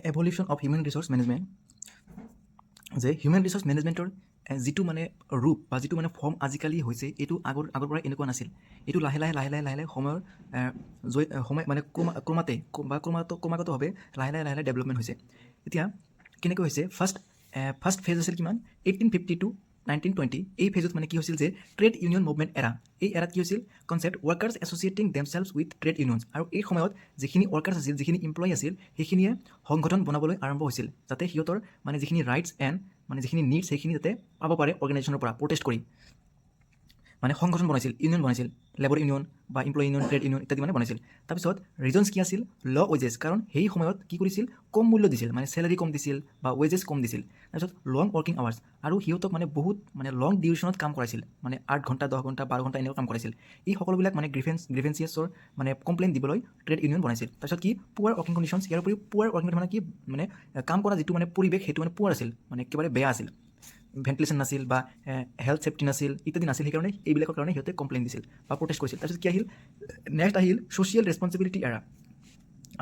এভলিউশ্যন of human research management যে human research মেনেজমেণ্টৰ যিটো মানে ৰূপ বা যিটো মানে ফৰ্ম আজিকালি হৈছে এইটো আগৰ পৰা এনেকুৱা নাছিল। এইটো লাহে লাহে সময়ৰ সময় মানে ক্ৰমাগতভাৱে লাহে ডেভেলপমেণ্ট হৈছে। এতিয়া কেনেকৈ হৈছে ফাৰ্ষ্ট ফেজ আছিল কিমান 1850 to 1920। এই ফেজত মানে কি হৈছিল যে ট্ৰেড ইউনিয়ন মুভমেণ্ট এৰা। এই এৰাত কি হৈছিল concept workers associating themselves with trade unions. আৰু এই সময়ত যিখিনি ৱৰ্কাৰ্ছ আছিল, যিখিনি এমপ্লয়ী আছিল, সেইখিনিয়ে সংগঠন বনাবলৈ আৰম্ভ হৈছিল যাতে সিহঁতৰ মানে যিখিনি ৰাইটছ এণ্ড মানে যিখিনি নিডছ সেইখিনি যাতে পাব পাৰে অৰ্গেনাইজেশ্যনৰ পৰা প্ৰটেষ্ট কৰি। মানে সংগঠন বনাইছিল, ইউনিয়ন বনাইছিল, লেবৰ ইউনিয়ন বা এমপ্লয়ী ইউনিয়ন, ট্ৰেড ইউনিয়ন ইত্যাদি মানে বনাইছিল। তাৰপিছত ৰিজনছ কি আছিল ল' ৱেজেছ, কাৰণ সেই সময়ত কি কৰিছিল কম মূল্য দিছিল, মানে চেলাৰী কম দিছিল বা ৱেজেছ কম দিছিল। তাৰপিছত লং ৱৰ্কিং আৱাৰ্ছ, আৰু সিহঁতক মানে বহুত মানে লং ডিউৰেশ্যনত কাম কৰাইছিল, মানে 8 ঘণ্টা 10 ঘণ্টা 12 ঘণ্টা এনেকুৱা কাম কৰাইছিল। এই সকলোবিলাক মানে গ্ৰিভেঞ্চিয়াছৰ মানে কমপ্লেইন দিবলৈ ট্ৰেড ইউনিয়ন বনাইছিল। তাৰপিছত কি পুৱাৰ ৱৰ্কিং কণ্ডিশ্যনছ, ইয়াৰ উপৰিও পুৱাৰ ৱৰ্কিং মানে কি মানে কাম কৰা যিটো মানে পৰিৱেশ সেইটো মানে পুৱাৰ আছিল, মানে একেবাৰে বেয়া আছিল। ভেণ্টিলেশ্যন নাছিল বা হেল্থ ছেফটি নাছিল ইত্যাদি নাছিল। সেইকাৰণে এইবিলাকৰ কাৰণে সিহঁতে কমপ্লেইন দিছিল বা প্ৰটেষ্ট কৰিছিল। তাৰপিছত কি আহিল নেক্সট আহিল ছ'চিয়েল ৰেছপনচিবিলিটি এৰা।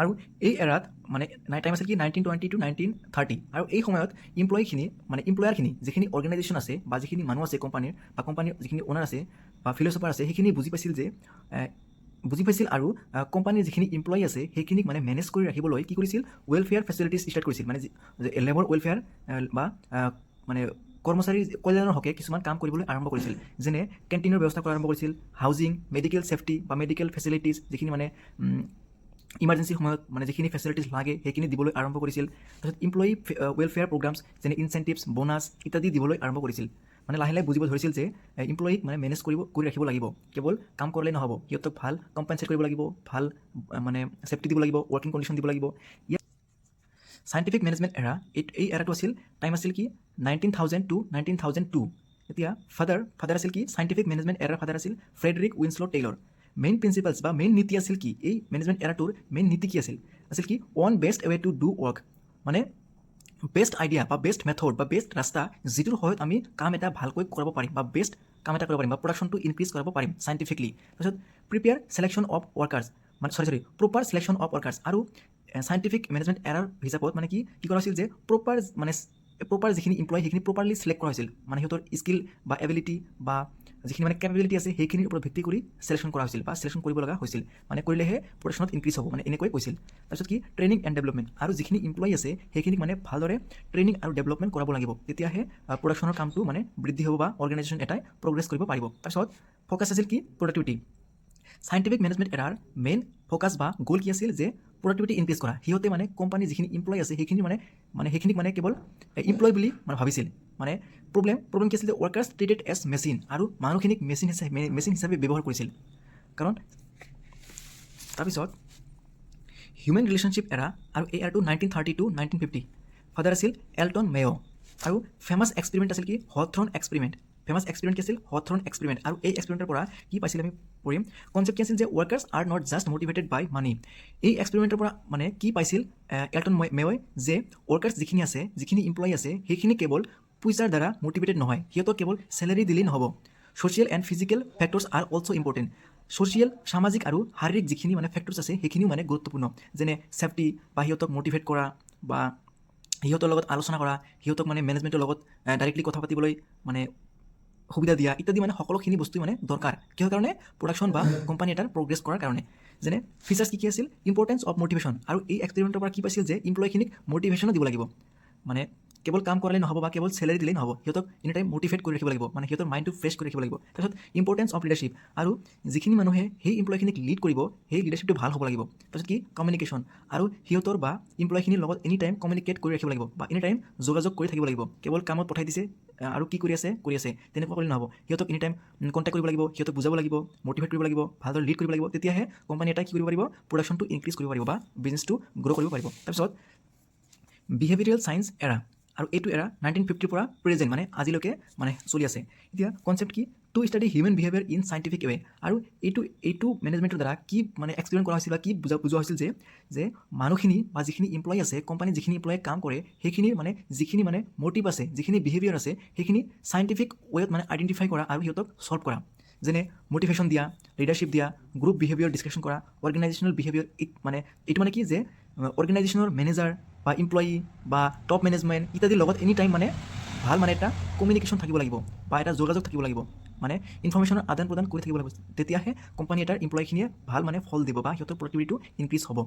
আৰু এই এৰাত মানে টাইম আছিল কি 1920 to 1930। আৰু এই সময়ত এমপ্লয়াৰখিনি যিখিনি অৰ্গেনাইজেশ্যন আছে বা যিখিনি মানুহ আছে কোম্পানীৰ যিখিনি অ'নাৰ আছে বা ফিলচফাৰ আছে, সেইখিনি বুজি পাইছিল আৰু কোম্পানীৰ যিখিনি এমপ্লয়ী আছে সেইখিনিক মানে মেনেজ কৰি ৰাখিবলৈ কি কৰিছিল ৱেলফেয়াৰ ফেচিলিটিজ ষ্টাৰ্ট কৰিছিল। মানে লেবৰ ৱেলফেয়াৰ বা মানে কৰ্মচাৰীৰ কল্যাণৰ হকে কিছুমান কাম কৰিবলৈ আৰম্ভ কৰিছিল, যেনে কেণ্টিনৰ ব্যৱস্থা কৰা আৰম্ভ কৰিছিল, হাউজিং, মেডিকেল ছেফটি বা মেডিকেল ফেচিলিটিজ, যিখিনি মানে ইমাৰ্জেঞ্চিৰ সময়ত মানে যিখিনি ফেচিলিটিজ লাগে সেইখিনি দিবলৈ আৰম্ভ কৰিছিল। তাৰপিছত এমপ্লয়ী ৱেলফেয়াৰ প্ৰগ্ৰামছ যেনে ইনচেণ্টিভছ, বোনাছ ইত্যাদি দিবলৈ আৰম্ভ কৰিছিল। মানে লাহে বুজিব ধৰিছিল যে এমপ্লয়ীক মানে মেনেজ কৰি ৰাখিব লাগিব, কেৱল কাম কৰিলেই নহ'ব, সিহঁতক ভাল কম্পেনচেট কৰিব লাগিব, ভাল মানে ছেফটি দিব লাগিব, ৱৰ্কিং কণ্ডিশ্যন দিব লাগিব। চাইণ্টিফিক মেনেজমেণ্ট এৰা, এই এৰাটো আছিল টাইম আছিল কি 19,000 to 19,002। এতিয়া ফাদাৰ আছিল কি চাইণ্টিফিক মেনেজমেণ্ট এৰাৰ ফাদাৰ আছিল ফ্ৰেডৰিক উইনস্ল' টেইলৰ। মেইন প্ৰিন্সিপালছ বা মেইন নীতি আছিল কি এই মেনেজমেণ্ট এৰাটোৰ মেইন নীতি কি আছিল কি one best way to do work, মানে বেষ্ট আইডিয়া বা বেষ্ট মেথড বা বেষ্ট ৰাস্তা যিটোৰ সহায়ত আমি কাম এটা ভালকৈ কৰাব পাৰিম বা বেষ্ট কাম এটা কৰিব পাৰিম বা প্ৰডাকশ্যনটো ইনক্ৰিজ কৰাব পাৰিম চাইণ্টিফিকলি। তাৰপিছত প্ৰিপেয়াৰ ছিলেকশ্যন অফ ৱৰ্কাৰ্ছ, মানে প্ৰপাৰ ছিলেকশ্যন অফ ৱৰ্কাৰ্ছ। আৰু চাইণ্টিফিক মেনেজমেণ্ট এৰাৰ হিচাপত মানে কি কৰা হৈছিল যে প্ৰপাৰ যিখিনি এমপ্লয়ী সেইখিনি প্ৰপাৰলি ছিলেক্ট কৰা হৈছিল, মানে সিহঁতৰ স্কিল বা এবিলিটি বা যিখিনি মানে কেপেবিলিটি আছে সেইখিনিৰ ওপৰত ভিত্তি কৰি ছিলেকশ্যন কৰা হৈছিল বা ছিলেকশ্যন কৰিব লগা হৈছিল, মানে কৰিলেহে প্ৰডাকশ্যনত ইনক্ৰিজ হ'ব, মানে এনেকৈ কৈছিল। তাৰপিছত কি ট্ৰেইনিং এণ্ড ডেভেলপমেণ্ট, আৰু যিখিনি এমপ্লয়ী আছে সেইখিনিক মানে ভালদৰে ট্ৰেইনিং আৰু ডেভেলপমেণ্ট কৰাব লাগিব, তেতিয়াহে প্ৰডাকশ্যনৰ কামটো মানে বৃদ্ধি হ'ব বা অৰ্গেনাইজেশ্যন এটাই প্ৰগ্ৰেছ কৰিব পাৰিব। তাৰপিছত ফ'কাছ আছিল কি প্ৰডাক্টিভিটি। চাইণ্টিফিক মেনেজমেণ্ট এৰাৰ মেইন ফ'কাছ বা গ'ল কি আছিল যে প্ৰডাক্টিভিটি ইনক্ৰিজ কৰা। সিহঁতে মানে কোম্পানীৰ যিখিনি এমপ্লয়ী আছে সেইখিনিক মানে কেৱল এমপ্লয় বুলি মানে ভাবিছিল। মানে প্ৰব্লেম কি আছিল যে ৱৰ্কাৰ্ছ ট্ৰিটেড এজ মেচিন, আৰু মানুহখিনিক মেচিন হিচাপে ব্যৱহাৰ কৰিছিল। কাৰণ তাৰপিছত হিউমেন ৰিলেশ্যনশ্বিপ এৰা, আৰু এই এৰাটো 1930 to 1950। ফাদাৰ আছিল এলটন মেয়, আৰু ফেমাছ এক্সপেৰিমেণ্ট আছিল কি হথৰ্ণ এক্সপেৰিমেণ্ট। কি আছিল হথৰ্ণ এক্সপেৰিমেণ্ট। আৰু এই এক্সপেৰিমেণ্টৰ পৰা কি পাইছিল আমি পঢ়িম। কনচেপ্ট কি আছিল যে workers are not just motivated by money. এই এক্সপেৰিমেণ্টৰ পৰা মানে কি পাইছিল এলটন মেয়ই, যে ৱৰ্কাৰ্ছ যিখিনি এমপ্লয়ী আছে সেইখিনি কেৱল পইচাৰ দ্বাৰা মটিভেটেড নহয়, সিহঁতক কেৱল চেলাৰী দিলেই নহ'ব। Social and physical factors R also' important. সামাজিক আৰু শাৰীৰিক যিখিনি মানে ফেক্টৰ্ছ আছে সেইখিনিও মানে গুৰুত্বপূৰ্ণ, যেনে ছেফটি বা সিহঁতক মটিভেট কৰা বা সিহঁতৰ লগত আলোচনা কৰা, সিহঁতক মানে মেনেজমেণ্টৰ লগত ডাইৰেক্টলি কথা পাতিবলৈ মানে সুবিধা দিয়া ইত্যাদি, মানে সকলোখিনি বস্তু মানে দৰকাৰ কিহৰ কাৰণে প্ৰডাকশ্যন বা কোম্পানী এটাৰ প্ৰগ্ৰেছ কৰাৰ কাৰণে। যেনে ফিচাৰ্ছ কি আছিল ইম্পৰ্টেঞ্চ অফ মটিভেশ্যন, আৰু এই এক্সপেৰিমেণ্টৰ পৰা কি পাইছিল যে এমপ্লয়ীখিনিক মটিভেশ্যনো দিব লাগিব, মানে কেৱল কাম কৰালেই নহ'ব বা কেৱল চেলাৰী দিলেই নহ'ব, সিহঁতক এনি টাইম মটিভেট কৰি ৰাখিব লাগিব, মানে সিহঁতৰ মাইণ্ডটো ফ্ৰেছ কৰি ৰাখিব লাগিব। তাৰপিছত ইম্পৰ্টেঞ্চ অফ লিডাৰশ্বিপ, আৰু যিখিনি মানুহে সেই এমপ্লয়ীখিনিক লিড কৰিব সেই লিডাৰশ্বিপটো ভাল হ'ব লাগিব। তাৰপিছত কি কমিউনিকেশ্যন, আৰু সিহঁতৰ বা এমপ্লয়ীখিনিৰ লগত এনি টাইম কমিউনিকেট কৰি ৰাখিব লাগিব বা এনি টাইম যোগাযোগ কৰি থাকিব লাগিব। কেৱল কামত পঠাই দিছে আৰু কি কৰি আছে তেনেকুৱা কৰিলে নহ'ব, সিহঁতক এনি টাইম কণ্টেক্ট কৰিব লাগিব, সিহঁতক বুজাব লাগিব, মটিভেট কৰিব লাগিব, ভালদৰে লিড কৰিব লাগিব, তেতিয়াহে কোম্পানী এটাই কি কৰিব পাৰিব প্ৰডাকশ্যনটো ইনক্ৰিজ কৰিব পাৰিব বা বিজনেছটো গ্ৰ' কৰিব পাৰিব। তাৰপিছত বিহেভিয়াৰেল ছায়েন্স এৰা, আৰু এইটো এৰা 1950 পৰা প্ৰেজেণ্ট মানে আজিলৈকে মানে চলি আছে। এতিয়া কনচেপ্ট কি to study human behaviour in scientific way, আৰু এইটো মেনেজমেণ্টৰ দ্বাৰা কি মানে এক্সপেৰিমেণ্ট কৰা হৈছিল বা কি বুজোৱা হৈছিল যে মানুহখিনি বা যিখিনি এমপ্লয়ী আছে কোম্পানীত যিখিনি এমপ্লয়ে কাম কৰে সেইখিনিৰ মানে যিখিনি মানে মটিভ আছে, যিখিনি বিহেভিয়াৰ আছে সেইখিনি চাইণ্টিফিক ৱেত মানে আইডেণ্টিফাই কৰা আৰু সিহঁতক ছল্ভ কৰা, যেনে মটিভেশ্যন দিয়া, লিডাৰশ্বিপ দিয়া, গ্ৰুপ বিহেভিয়াৰ ডিছকাশ্যন কৰা, অৰ্গেনাইজেশ্যনেল বিহেভিয়াৰ। মানে এইটো মানে কি যে অৰ্গেনাইজেশ্যনৰ মেনেজাৰ বা এমপ্লয়ি বা টপ মেনেজমেণ্ট ইত্যাদিৰ লগত এনি টাইম মানে ভাল মানে এটা কমিউনিকেশ্যন থাকিব লাগিব বা এটা যোগাযোগ থাকিব লাগিব মানে ইনফৰ্মেশ্যনৰ আদান প্ৰদান কৰি থাকিব লাগিব তেতিয়াহে কোম্পানী এটাৰ এমপ্লয়িখিনিয়ে ভাল মানে ফল দিব বা সিহঁতৰ প্ৰডাক্টিভিটিটো ইনক্ৰিজ হ'ব